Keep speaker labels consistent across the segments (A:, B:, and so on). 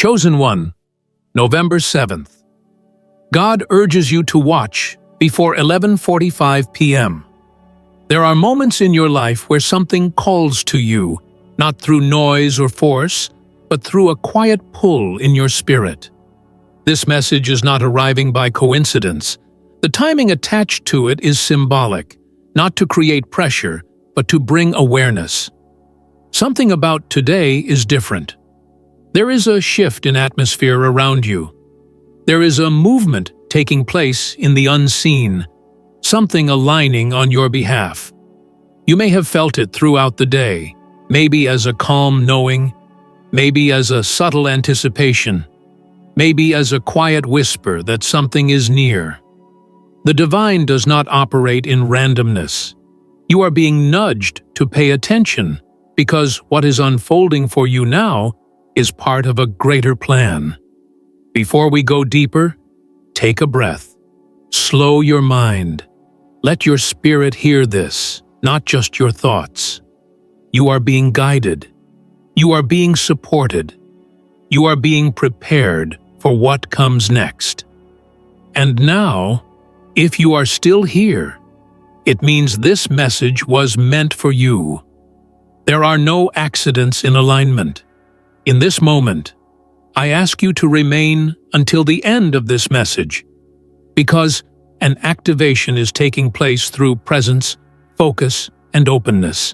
A: Chosen one, November 7th. God urges you to watch before 11:45 p.m. There are moments in your life where something calls to you, not through noise or force, but through a quiet pull in your spirit. This message is not arriving by coincidence. The timing attached to it is symbolic, not to create pressure, but to bring awareness. Something about today is different. There is a shift in atmosphere around you. There is a movement taking place in the unseen, something aligning on your behalf. You may have felt it throughout the day, maybe as a calm knowing, maybe as a subtle anticipation, maybe as a quiet whisper that something is near. The divine does not operate in randomness. You are being nudged to pay attention because what is unfolding for you now is part of a greater plan. Before we go deeper, take a breath. Slow your mind. Let your spirit hear this, not just your thoughts. You are being guided. You are being supported. You are being prepared for what comes next. And now, if you are still here, it means this message was meant for you. There are no accidents in alignment. In this moment, I ask you to remain until the end of this message, because an activation is taking place through presence, focus, and openness.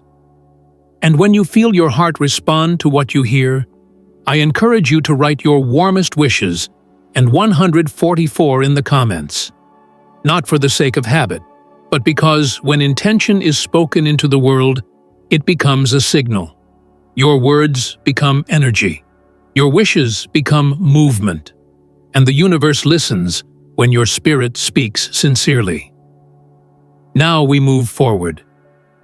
A: And when you feel your heart respond to what you hear, I encourage you to write your warmest wishes and 144 in the comments. Not for the sake of habit, but because when intention is spoken into the world, it becomes a signal. Your words become energy. Your wishes become movement. And the universe listens when your spirit speaks sincerely. Now we move forward.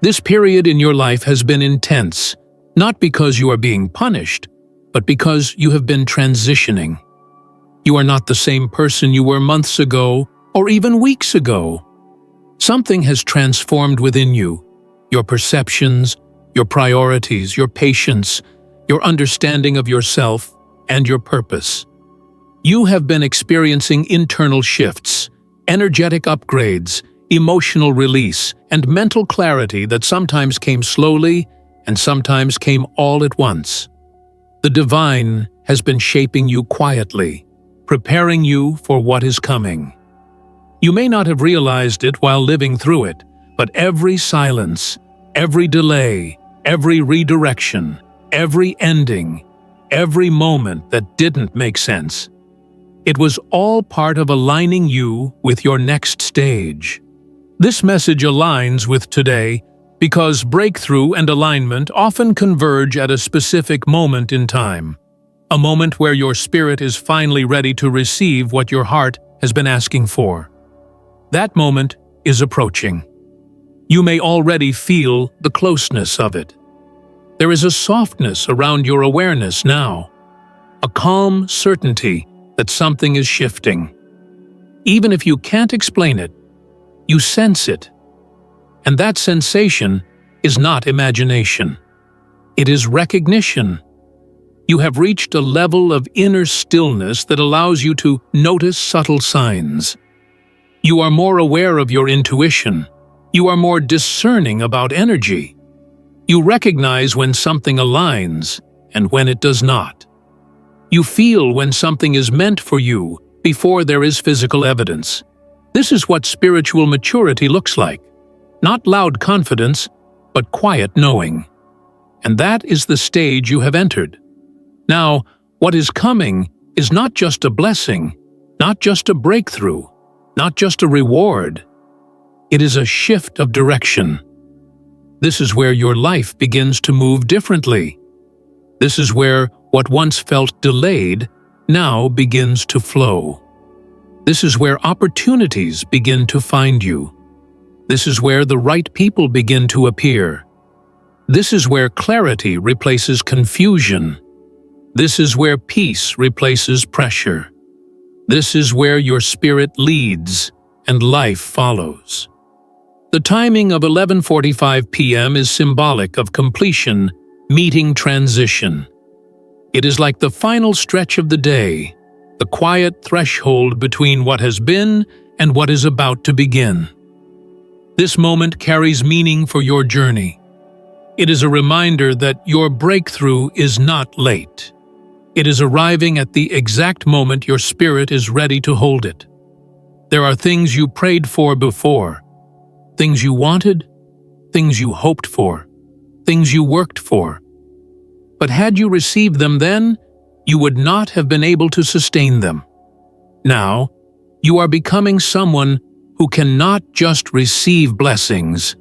A: This period in your life has been intense, not because you are being punished, but because you have been transitioning. You are not the same person you were months ago or even weeks ago. Something has transformed within you, your perceptions, your priorities, your patience, your understanding of yourself, and your purpose. You have been experiencing internal shifts, energetic upgrades, emotional release, and mental clarity that sometimes came slowly and sometimes came all at once. The divine has been shaping you quietly, preparing you for what is coming. You may not have realized it while living through it, but every silence, every delay, every redirection, every ending, every moment that didn't make sense, it was all part of aligning you with your next stage. This message aligns with today because breakthrough and alignment often converge at a specific moment in time, a moment where your spirit is finally ready to receive what your heart has been asking for. That moment is approaching. You may already feel the closeness of it. There is a softness around your awareness now, a calm certainty that something is shifting. Even if you can't explain it, you sense it. And that sensation is not imagination. It is recognition. You have reached a level of inner stillness that allows you to notice subtle signs. You are more aware of your intuition. You are more discerning about energy. You recognize when something aligns and when it does not. You feel when something is meant for you before there is physical evidence. This is what spiritual maturity looks like. Not loud confidence, but quiet knowing. And that is the stage you have entered. Now, what is coming is not just a blessing, not just a breakthrough, not just a reward. It is a shift of direction. This is where your life begins to move differently. This is where what once felt delayed now begins to flow. This is where opportunities begin to find you. This is where the right people begin to appear. This is where clarity replaces confusion. This is where peace replaces pressure. This is where your spirit leads and life follows. The timing of 11:45 p.m. is symbolic of completion, meeting transition. It is like the final stretch of the day, the quiet threshold between what has been and what is about to begin. This moment carries meaning for your journey. It is a reminder that your breakthrough is not late. It is arriving at the exact moment your spirit is ready to hold it. There are things you prayed for before, things you wanted, things you hoped for, things you worked for. But had you received them then, you would not have been able to sustain them. Now, you are becoming someone who can not just receive blessings,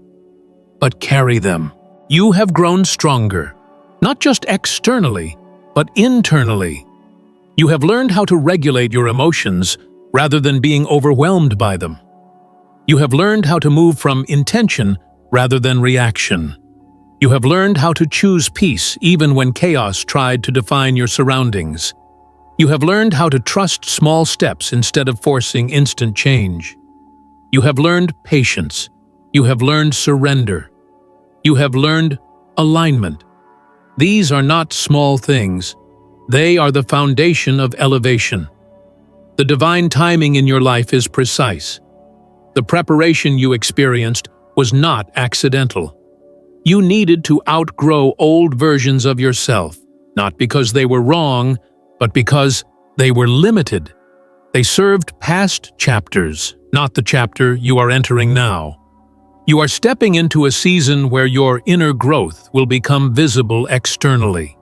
A: but carry them. You have grown stronger, not just externally, but internally. You have learned how to regulate your emotions rather than being overwhelmed by them. You have learned how to move from intention rather than reaction. You have learned how to choose peace even when chaos tried to define your surroundings. You have learned how to trust small steps instead of forcing instant change. You have learned patience. You have learned surrender. You have learned alignment. These are not small things. They are the foundation of elevation. The divine timing in your life is precise. The preparation you experienced was not accidental. You needed to outgrow old versions of yourself, not because they were wrong, but because they were limited. They served past chapters, not the chapter you are entering now. You are stepping into a season where your inner growth will become visible externally.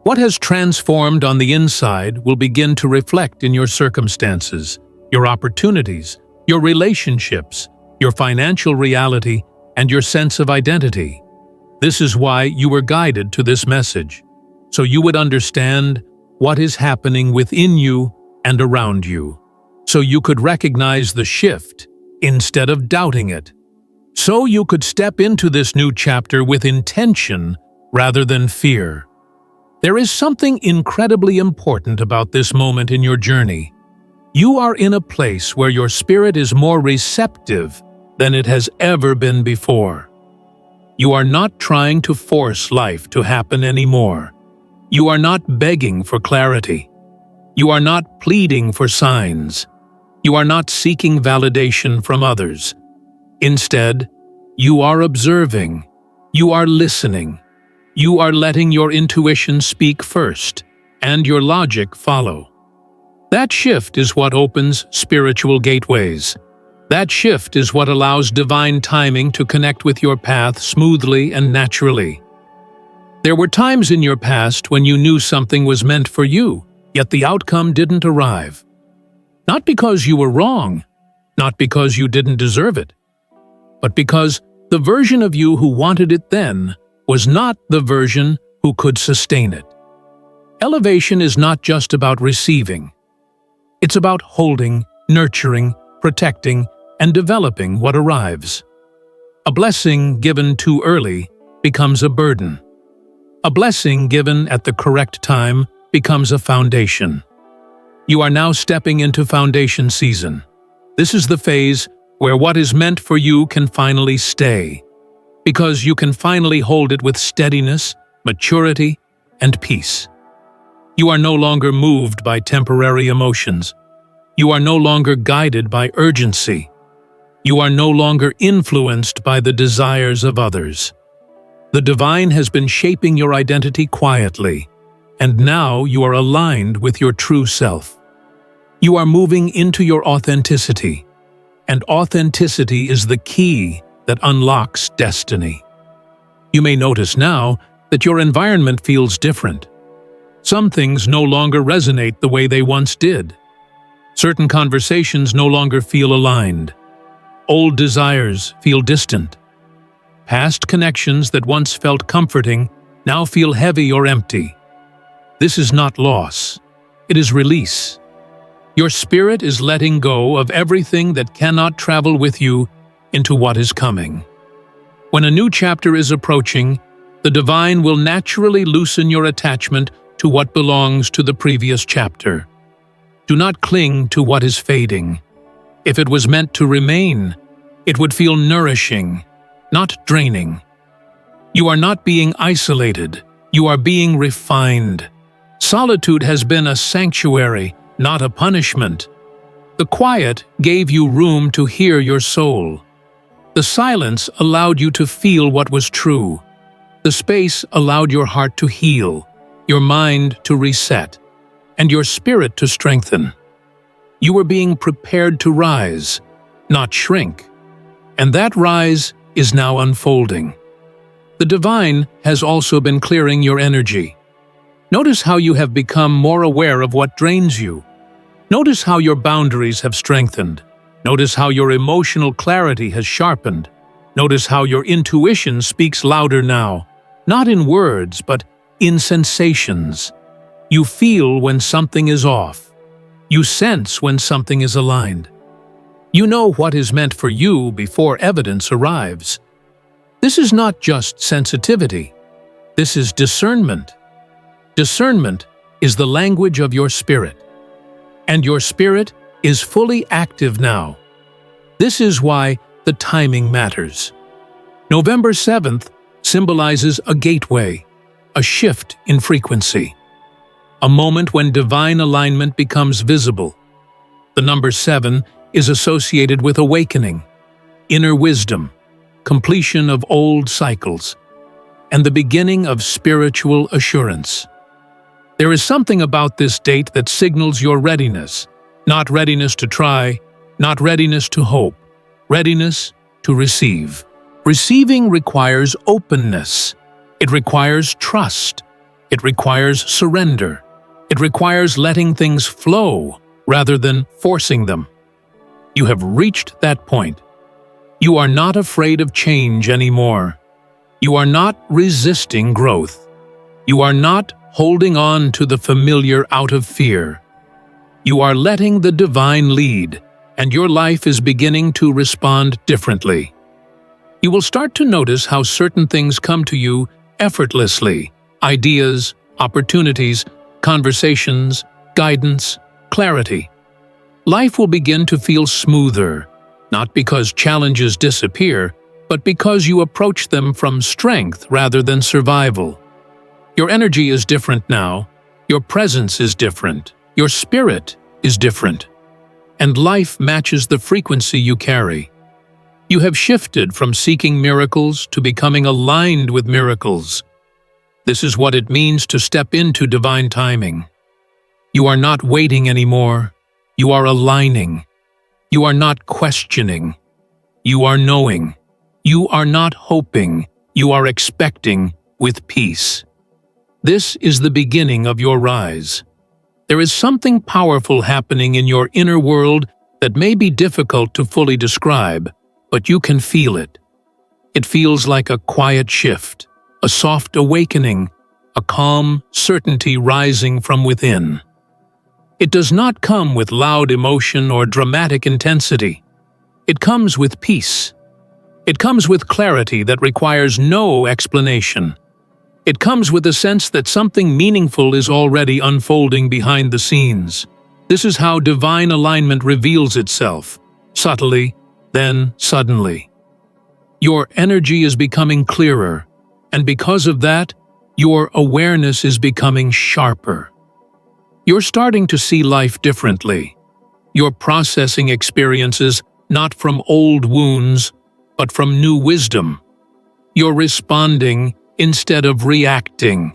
A: What has transformed on the inside will begin to reflect in your circumstances, your opportunities, your relationships, your financial reality, and your sense of identity. This is why you were guided to this message, so you would understand what is happening within you and around you, so you could recognize the shift instead of doubting it. So you could step into this new chapter with intention rather than fear. There is something incredibly important about this moment in your journey. You are in a place where your spirit is more receptive than it has ever been before. You are not trying to force life to happen anymore. You are not begging for clarity. You are not pleading for signs. You are not seeking validation from others. Instead, you are observing, you are listening, you are letting your intuition speak first, and your logic follow. That shift is what opens spiritual gateways. That shift is what allows divine timing to connect with your path smoothly and naturally. There were times in your past when you knew something was meant for you, yet the outcome didn't arrive. Not because you were wrong, not because you didn't deserve it, but because the version of you who wanted it then was not the version who could sustain it. Elevation is not just about receiving. It's about holding, nurturing, protecting, and developing what arrives. A blessing given too early becomes a burden. A blessing given at the correct time becomes a foundation. You are now stepping into foundation season. This is the phase where what is meant for you can finally stay, because you can finally hold it with steadiness, maturity, and peace. You are no longer moved by temporary emotions. You are no longer guided by urgency. You are no longer influenced by the desires of others. The divine has been shaping your identity quietly, and now you are aligned with your true self. You are moving into your authenticity, and authenticity is the key that unlocks destiny. You may notice now that your environment feels different. Some things no longer resonate the way they once did. Certain conversations no longer feel aligned. Old desires feel distant. Past connections that once felt comforting now feel heavy or empty. This is not loss. It is release. Your spirit is letting go of everything that cannot travel with you into what is coming. When a new chapter is approaching, the divine will naturally loosen your attachment to what belongs to the previous chapter. Do not cling to what is fading. If it was meant to remain, it would feel nourishing, not draining. You are not being isolated, you are being refined. Solitude has been a sanctuary, not a punishment. The quiet gave you room to hear your soul. The silence allowed you to feel what was true. The space allowed your heart to heal, your mind to reset, and your spirit to strengthen. You were being prepared to rise, not shrink. And that rise is now unfolding. The divine has also been clearing your energy. Notice how you have become more aware of what drains you. Notice how your boundaries have strengthened. Notice how your emotional clarity has sharpened. Notice how your intuition speaks louder now, not in words, but in sensations. You feel when something is off. You sense when something is aligned. You know what is meant for you before evidence arrives. This is not just sensitivity. This is discernment. Discernment is the language of your spirit. And your spirit is fully active now. This is why the timing matters. November 7th symbolizes a gateway, a shift in frequency, a moment when divine alignment becomes visible. The number 7 is associated with awakening, inner wisdom, completion of old cycles, and the beginning of spiritual assurance. There is something about this date that signals your readiness, not readiness to try, not readiness to hope, readiness to receive. Receiving requires openness. It requires trust. It requires surrender. It requires letting things flow rather than forcing them. You have reached that point. You are not afraid of change anymore. You are not resisting growth. You are not holding on to the familiar out of fear. You are letting the divine lead, and your life is beginning to respond differently. You will start to notice how certain things come to you effortlessly: ideas, opportunities, conversations, guidance, clarity. Life will begin to feel smoother, not because challenges disappear, but because you approach them from strength rather than survival. Your energy is different now, your presence is different, your spirit is different, and life matches the frequency you carry. You have shifted from seeking miracles to becoming aligned with miracles. This is what it means to step into divine timing. You are not waiting anymore. You are aligning. You are not questioning. You are knowing. You are not hoping. You are expecting with peace. This is the beginning of your rise. There is something powerful happening in your inner world that may be difficult to fully describe, but you can feel it. It feels like a quiet shift, a soft awakening, a calm certainty rising from within. It does not come with loud emotion or dramatic intensity. It comes with peace. It comes with clarity that requires no explanation. It comes with a sense that something meaningful is already unfolding behind the scenes. This is how divine alignment reveals itself, subtly, then suddenly. Your energy is becoming clearer, and because of that, your awareness is becoming sharper. You're starting to see life differently. You're processing experiences not from old wounds, but from new wisdom. You're responding instead of reacting.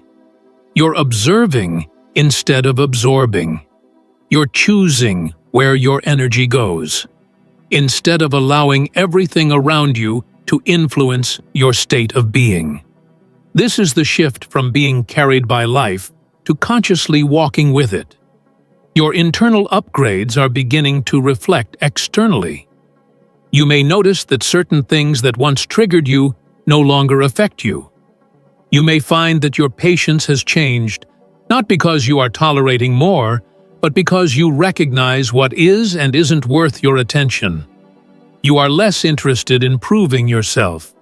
A: You're observing instead of absorbing. You're choosing where your energy goes, instead of allowing everything around you to influence your state of being. This is the shift from being carried by life to consciously walking with it. Your internal upgrades are beginning to reflect externally. You may notice that certain things that once triggered you no longer affect you. You may find that your patience has changed, not because you are tolerating more, but because you recognize what is and isn't worth your attention. You are less interested in proving yourself.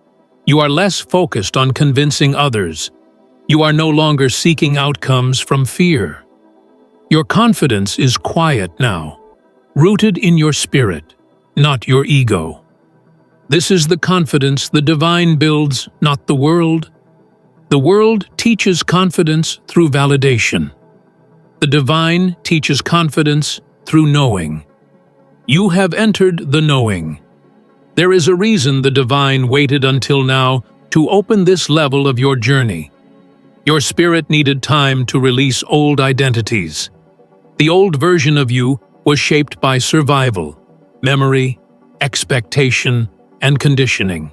A: You are less focused on convincing others. You are no longer seeking outcomes from fear. Your confidence is quiet now, rooted in your spirit, not your ego. This is the confidence the divine builds, not the world. The world teaches confidence through validation. The divine teaches confidence through knowing. You have entered the knowing. There is a reason the divine waited until now to open this level of your journey. Your spirit needed time to release old identities. The old version of you was shaped by survival, memory, expectation, and conditioning.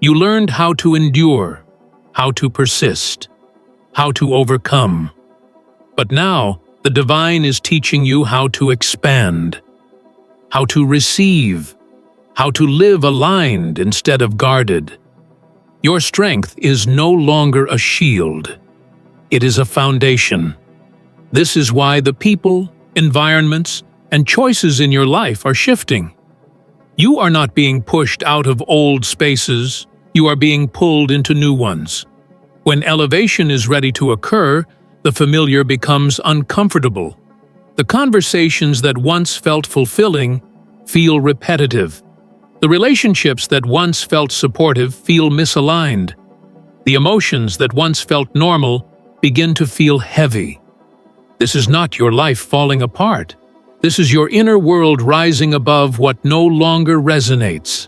A: You learned how to endure, how to persist, how to overcome. But now, the divine is teaching you how to expand, how to receive, how to live aligned instead of guarded. Your strength is no longer a shield. It is a foundation. This is why the people, environments, and choices in your life are shifting. You are not being pushed out of old spaces, you are being pulled into new ones. When elevation is ready to occur, the familiar becomes uncomfortable. The conversations that once felt fulfilling feel repetitive. The relationships that once felt supportive feel misaligned. The emotions that once felt normal begin to feel heavy. This is not your life falling apart. This is your inner world rising above what no longer resonates.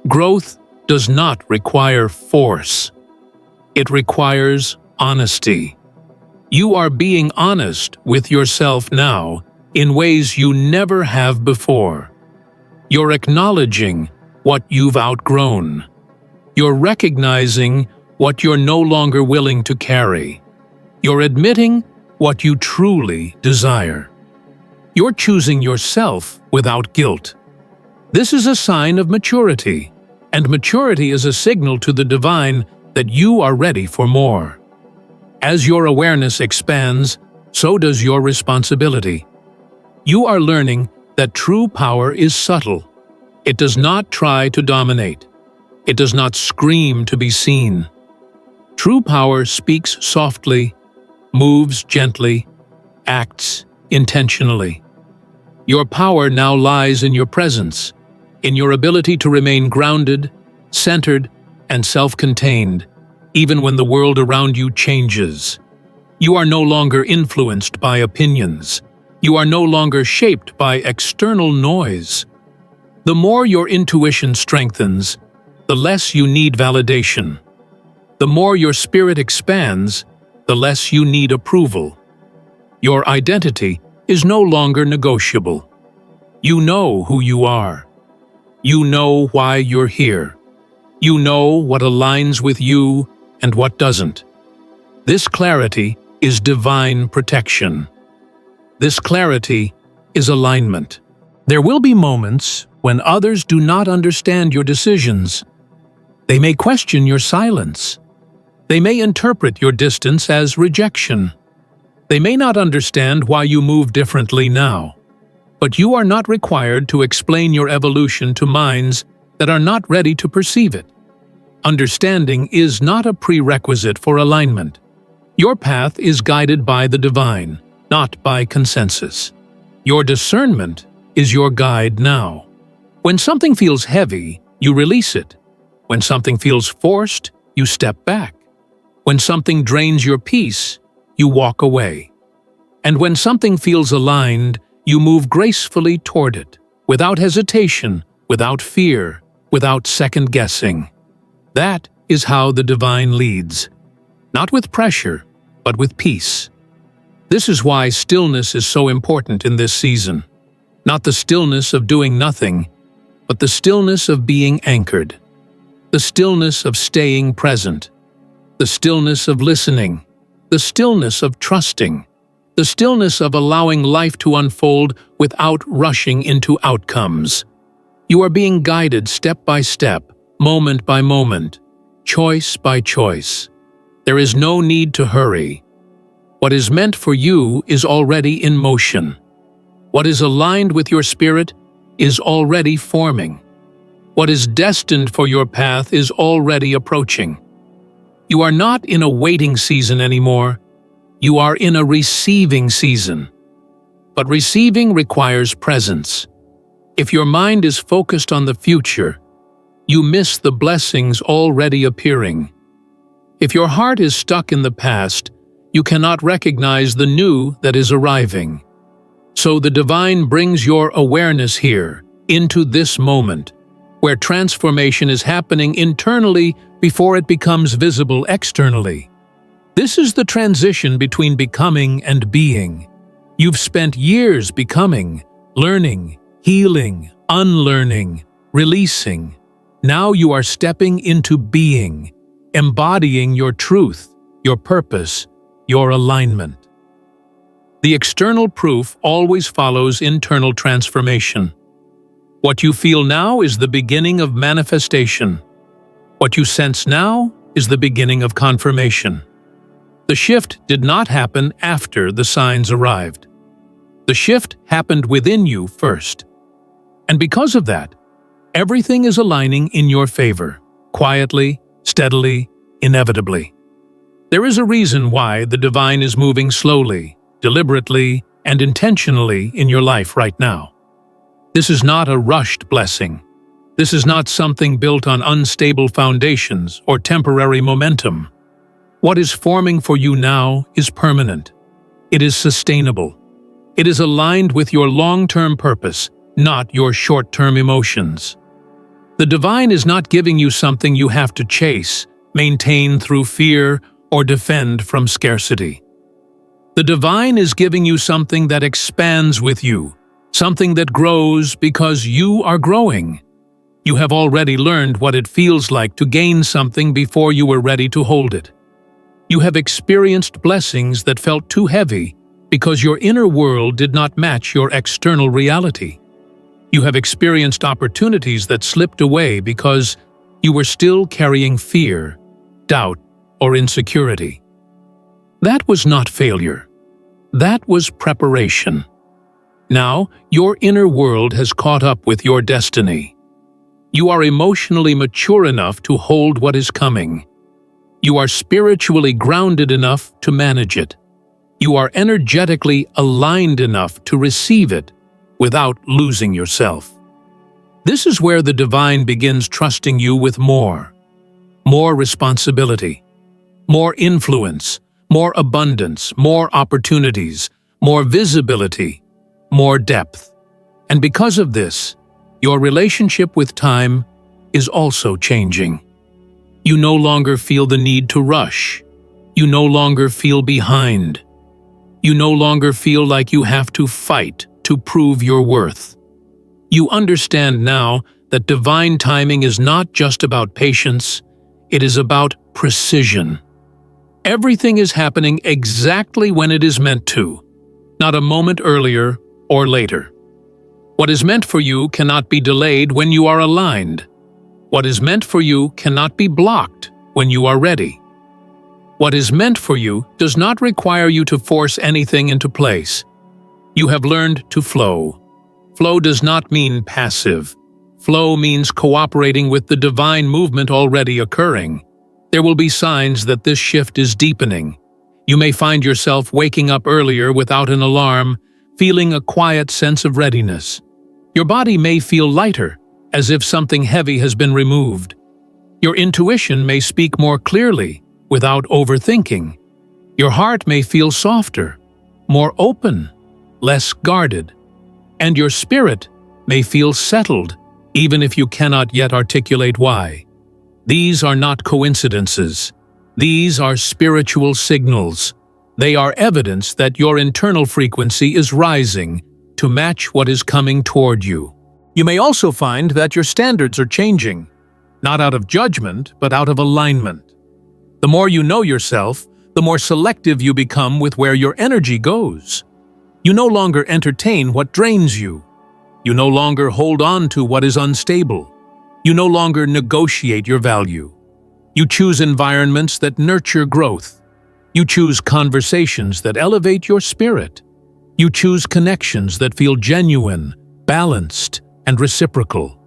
A: Growth does not require force. It requires honesty. You are being honest with yourself now in ways you never have before. You're acknowledging what you've outgrown. You're recognizing what you're no longer willing to carry. You're admitting what you truly desire. You're choosing yourself without guilt. This is a sign of maturity, and maturity is a signal to the divine that you are ready for more. As your awareness expands, so does your responsibility. You are learning that true power is subtle. It does not try to dominate. It does not scream to be seen. True power speaks softly, moves gently, acts intentionally. Your power now lies in your presence, in your ability to remain grounded, centered, and self-contained, even when the world around you changes. You are no longer influenced by opinions. You are no longer shaped by external noise. The more your intuition strengthens, the less you need validation. The more your spirit expands, the less you need approval. Your identity is no longer negotiable. You know who you are. You know why you're here. You know what aligns with you and what doesn't. This clarity is divine protection. This clarity is alignment. There will be moments when others do not understand your decisions. They may question your silence. They may interpret your distance as rejection. They may not understand why you move differently now. But you are not required to explain your evolution to minds that are not ready to perceive it. Understanding is not a prerequisite for alignment. Your path is guided by the divine, not by consensus. Your discernment is your guide now. When something feels heavy, you release it. When something feels forced, you step back. When something drains your peace, you walk away. And when something feels aligned, you move gracefully toward it, without hesitation, without fear, without second-guessing. That is how the divine leads. Not with pressure, but with peace. This is why stillness is so important in this season. Not the stillness of doing nothing, but the stillness of being anchored. The stillness of staying present. The stillness of listening. The stillness of trusting. The stillness of allowing life to unfold without rushing into outcomes. You are being guided step by step, moment by moment, choice by choice. There is no need to hurry. What is meant for you is already in motion. What is aligned with your spirit is already forming. What is destined for your path is already approaching. You are not in a waiting season anymore. You are in a receiving season. But receiving requires presence. If your mind is focused on the future, you miss the blessings already appearing. If your heart is stuck in the past, you cannot recognize the new that is arriving. So the divine brings your awareness here, into this moment, where transformation is happening internally before it becomes visible externally. This is the transition between becoming and being. You've spent years becoming, learning, healing, unlearning, releasing. Now you are stepping into being, embodying your truth, your purpose, your alignment. The external proof always follows internal transformation. What you feel now is the beginning of manifestation. What you sense now is the beginning of confirmation. The shift did not happen after the signs arrived. The shift happened within you first. And because of that, everything is aligning in your favor, quietly, steadily, inevitably. There is a reason why the divine is moving slowly, deliberately, and intentionally in your life right now. This is not a rushed blessing. This is not something built on unstable foundations or temporary momentum. What is forming for you now is permanent. It is sustainable. It is aligned with your long-term purpose, not your short-term emotions. The divine is not giving you something you have to chase, maintain through fear, or defend from scarcity. The divine is giving you something that expands with you, something that grows because you are growing. You have already learned what it feels like to gain something before you were ready to hold it. You have experienced blessings that felt too heavy because your inner world did not match your external reality. You have experienced opportunities that slipped away because you were still carrying fear, doubt, or insecurity. That was not failure. That was preparation. Now, your inner world has caught up with your destiny. You are emotionally mature enough to hold what is coming. You are spiritually grounded enough to manage it. You are energetically aligned enough to receive it without losing yourself. This is where the divine begins trusting you with more responsibility, more influence, more abundance, more opportunities, more visibility, more depth. And because of this, your relationship with time is also changing. You no longer feel the need to rush. You no longer feel behind. You no longer feel like you have to fight to prove your worth. You understand now that divine timing is not just about patience, it is about precision. Everything is happening exactly when it is meant to, not a moment earlier or later. What is meant for you cannot be delayed when you are aligned. What is meant for you cannot be blocked when you are ready. What is meant for you does not require you to force anything into place. You have learned to flow. Flow does not mean passive. Flow means cooperating with the divine movement already occurring. There will be signs that this shift is deepening. You may find yourself waking up earlier without an alarm, feeling a quiet sense of readiness. Your body may feel lighter, as if something heavy has been removed. Your intuition may speak more clearly, without overthinking. Your heart may feel softer, more open, less guarded. And your spirit may feel settled, even if you cannot yet articulate why. These are not coincidences. These are spiritual signals. They are evidence that your internal frequency is rising to match what is coming toward you. You may also find that your standards are changing, not out of judgment, but out of alignment. The more you know yourself, the more selective you become with where your energy goes. You no longer entertain what drains you. You no longer hold on to what is unstable. You no longer negotiate your value. You choose environments that nurture growth. You choose conversations that elevate your spirit. You choose connections that feel genuine, balanced, and reciprocal.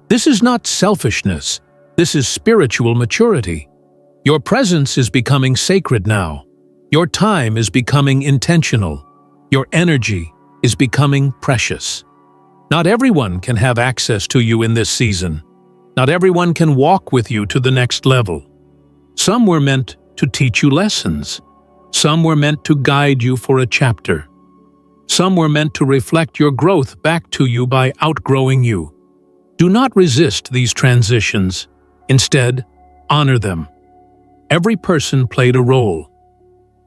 A: This is not selfishness. This is spiritual maturity. Your presence is becoming sacred now. Your time is becoming intentional. Your energy is becoming precious. Not everyone can have access to you in this season. Not everyone can walk with you to the next level. Some were meant to teach you lessons. Some were meant to guide you for a chapter. Some were meant to reflect your growth back to you by outgrowing you. Do not resist these transitions. Instead, honor them. Every person played a role.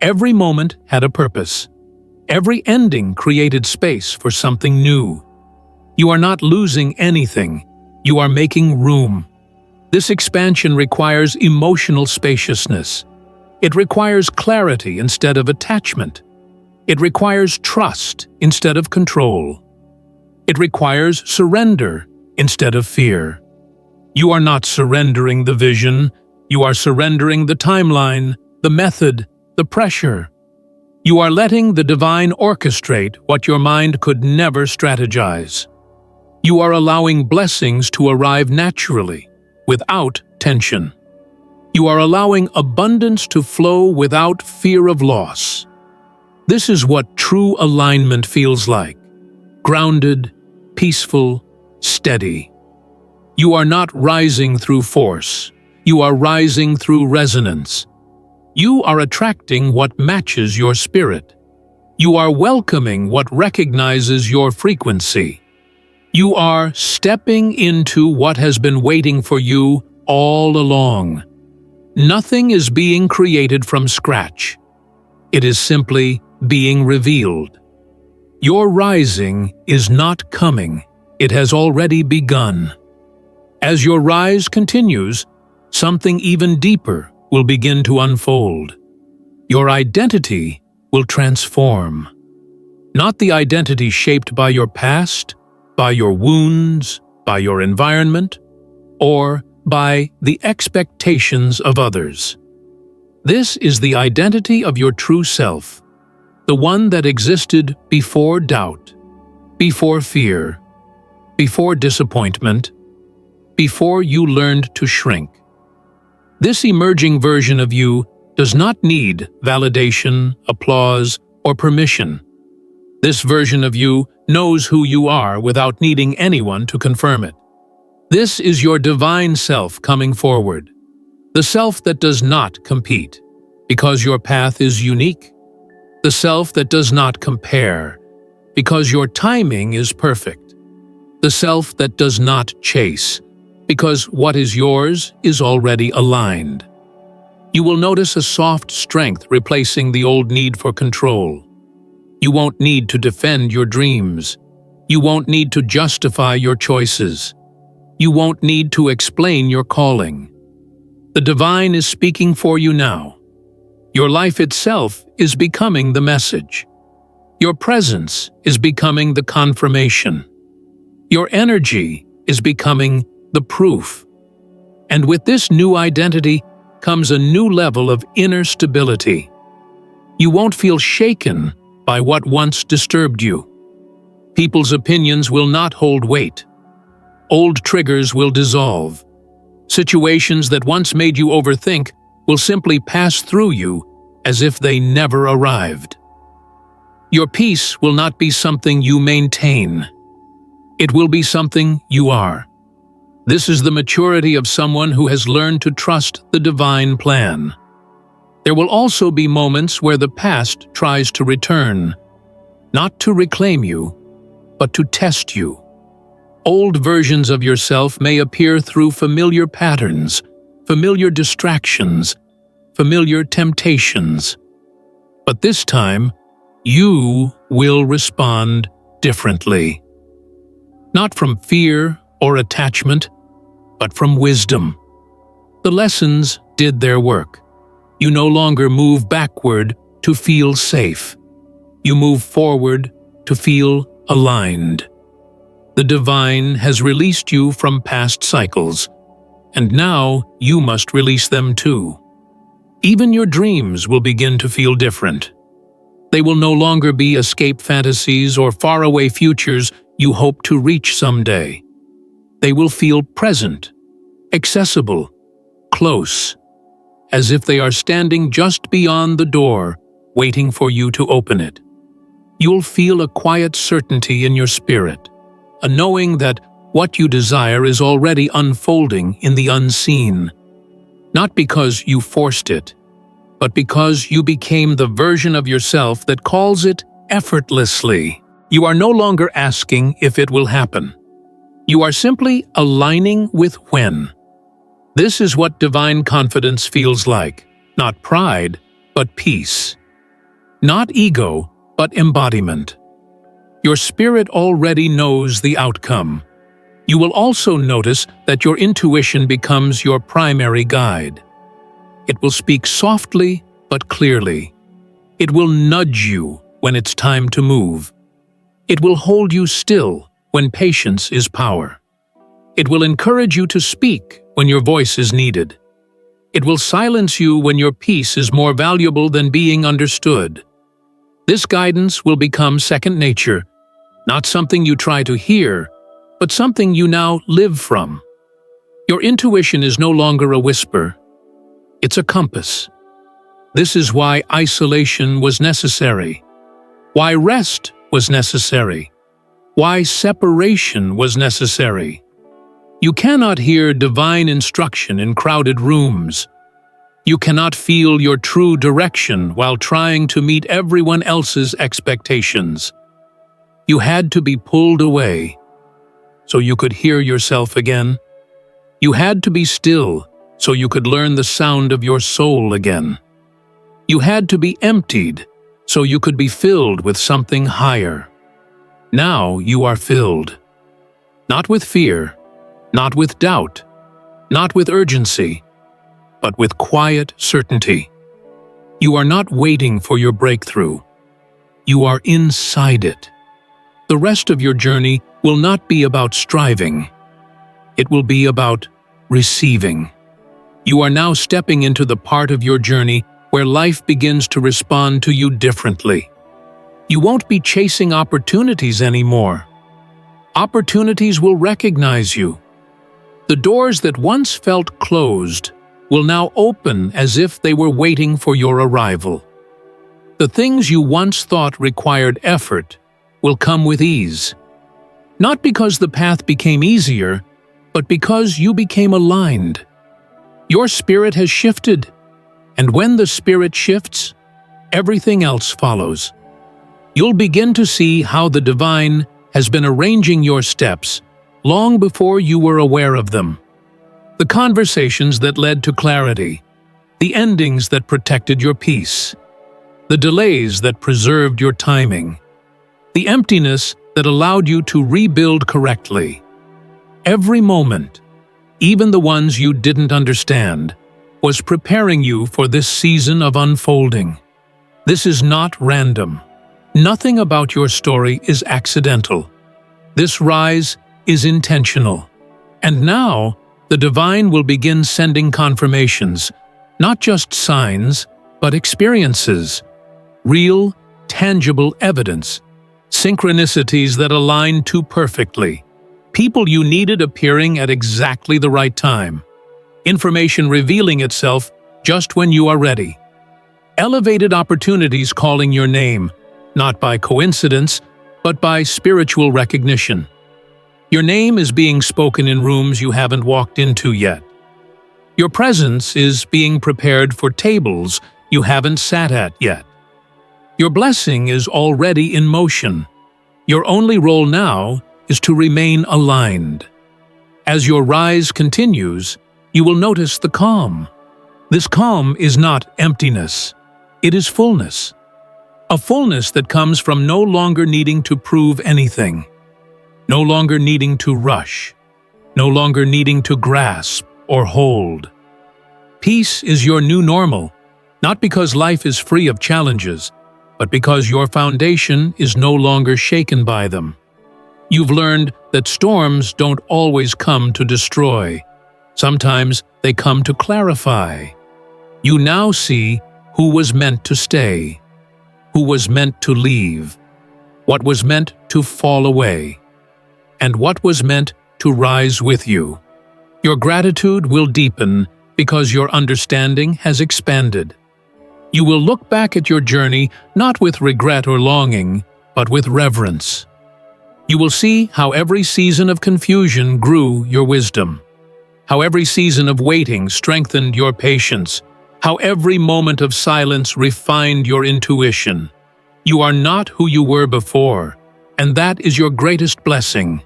A: Every moment had a purpose. Every ending created space for something new. You are not losing anything. You are making room. This expansion requires emotional spaciousness. It requires clarity instead of attachment. It requires trust instead of control. It requires surrender instead of fear. You are not surrendering the vision. You are surrendering the timeline, the method, the pressure. You are letting the divine orchestrate what your mind could never strategize. You are allowing blessings to arrive naturally, without tension. You are allowing abundance to flow without fear of loss. This is what true alignment feels like. Grounded, peaceful, steady. You are not rising through force. You are rising through resonance. You are attracting what matches your spirit. You are welcoming what recognizes your frequency. You are stepping into what has been waiting for you all along. Nothing is being created from scratch. It is simply being revealed. Your rising is not coming. It has already begun. As your rise continues, something even deeper will begin to unfold. Your identity will transform. Not the identity shaped by your past, by your wounds, by your environment, or by the expectations of others. This is the identity of your true self, the one that existed before doubt, before fear, before disappointment, before you learned to shrink. This emerging version of you does not need validation, applause, or permission. This version of you knows who you are without needing anyone to confirm it. This is your divine self coming forward, the self that does not compete, because your path is unique, the self that does not compare, because your timing is perfect, the self that does not chase, because what is yours is already aligned. You will notice a soft strength replacing the old need for control. You won't need to defend your dreams. You won't need to justify your choices. You won't need to explain your calling. The divine is speaking for you now. Your life itself is becoming the message. Your presence is becoming the confirmation. Your energy is becoming the proof. And with this new identity comes a new level of inner stability. You won't feel shaken by what once disturbed you. People's opinions will not hold weight. Old triggers will dissolve. Situations that once made you overthink will simply pass through you as if they never arrived. Your peace will not be something you maintain. It will be something you are. This is the maturity of someone who has learned to trust the divine plan. There will also be moments where the past tries to return, not to reclaim you, but to test you. Old versions of yourself may appear through familiar patterns, familiar distractions, familiar temptations. But this time, you will respond differently. Not from fear or attachment, but from wisdom. The lessons did their work. You no longer move backward to feel safe. You move forward to feel aligned. The divine has released you from past cycles, and now you must release them too. Even your dreams will begin to feel different. They will no longer be escape fantasies or faraway futures you hope to reach someday. They will feel present, accessible, close, as if they are standing just beyond the door, waiting for you to open it. You'll feel a quiet certainty in your spirit, a knowing that what you desire is already unfolding in the unseen, not because you forced it, but because you became the version of yourself that calls it effortlessly. You are no longer asking if it will happen. You are simply aligning with when. This is what divine confidence feels like. Not pride, but peace. Not ego, but embodiment. Your spirit already knows the outcome. You will also notice that your intuition becomes your primary guide. It will speak softly but clearly. It will nudge you when it's time to move. It will hold you still when patience is power. It will encourage you to speak when your voice is needed. It will silence you when your peace is more valuable than being understood. This guidance will become second nature, not something you try to hear, but something you now live from. Your intuition is no longer a whisper. It's a compass. This is why isolation was necessary, why rest was necessary, why separation was necessary. You cannot hear divine instruction in crowded rooms. You cannot feel your true direction while trying to meet everyone else's expectations. You had to be pulled away so you could hear yourself again. You had to be still so you could learn the sound of your soul again. You had to be emptied so you could be filled with something higher. Now you are filled, not with fear, not with doubt, not with urgency, but with quiet certainty. You are not waiting for your breakthrough. You are inside it. The rest of your journey will not be about striving. It will be about receiving. You are now stepping into the part of your journey where life begins to respond to you differently. You won't be chasing opportunities anymore. Opportunities will recognize you. The doors that once felt closed will now open as if they were waiting for your arrival. The things you once thought required effort will come with ease. Not because the path became easier, but because you became aligned. Your spirit has shifted, and when the spirit shifts, everything else follows. You'll begin to see how the divine has been arranging your steps long before you were aware of them. The conversations that led to clarity, the endings that protected your peace, the delays that preserved your timing, the emptiness that allowed you to rebuild correctly. Every moment, even the ones you didn't understand, was preparing you for this season of unfolding. This is not random. Nothing about your story is accidental. This rise is intentional. And now, the divine will begin sending confirmations, not just signs, but experiences, real, tangible evidence, synchronicities that align too perfectly, people you needed appearing at exactly the right time, information revealing itself just when you are ready, elevated opportunities calling your name, not by coincidence, but by spiritual recognition. Your name is being spoken in rooms you haven't walked into yet. Your presence is being prepared for tables you haven't sat at yet. Your blessing is already in motion. Your only role now is to remain aligned. As your rise continues, you will notice the calm. This calm is not emptiness. It is fullness. A fullness that comes from no longer needing to prove anything, no longer needing to rush, no longer needing to grasp or hold. Peace is your new normal, not because life is free of challenges, but because your foundation is no longer shaken by them. You've learned that storms don't always come to destroy. Sometimes they come to clarify. You now see who was meant to stay, who was meant to leave, what was meant to fall away, and what was meant to rise with you. Your gratitude will deepen because your understanding has expanded. You will look back at your journey not with regret or longing, but with reverence. You will see how every season of confusion grew your wisdom, how every season of waiting strengthened your patience, how every moment of silence refined your intuition. You are not who you were before, and that is your greatest blessing.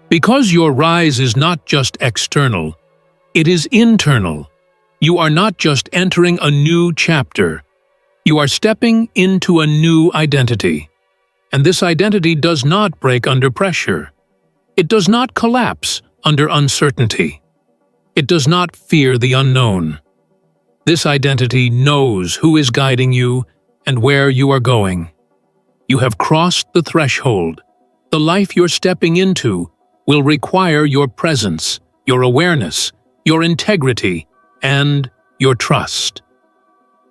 A: Because your rise is not just external, it is internal. You are not just entering a new chapter. You are stepping into a new identity. And this identity does not break under pressure. It does not collapse under uncertainty. It does not fear the unknown. This identity knows who is guiding you and where you are going. You have crossed the threshold. The life you're stepping into will require your presence, your awareness, your integrity, and your trust.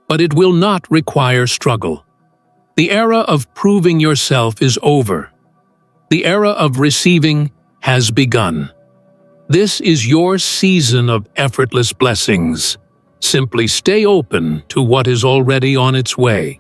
A: But it will not require struggle. The era of proving yourself is over. The era of receiving has begun. This is your season of effortless blessings. Simply stay open to what is already on its way.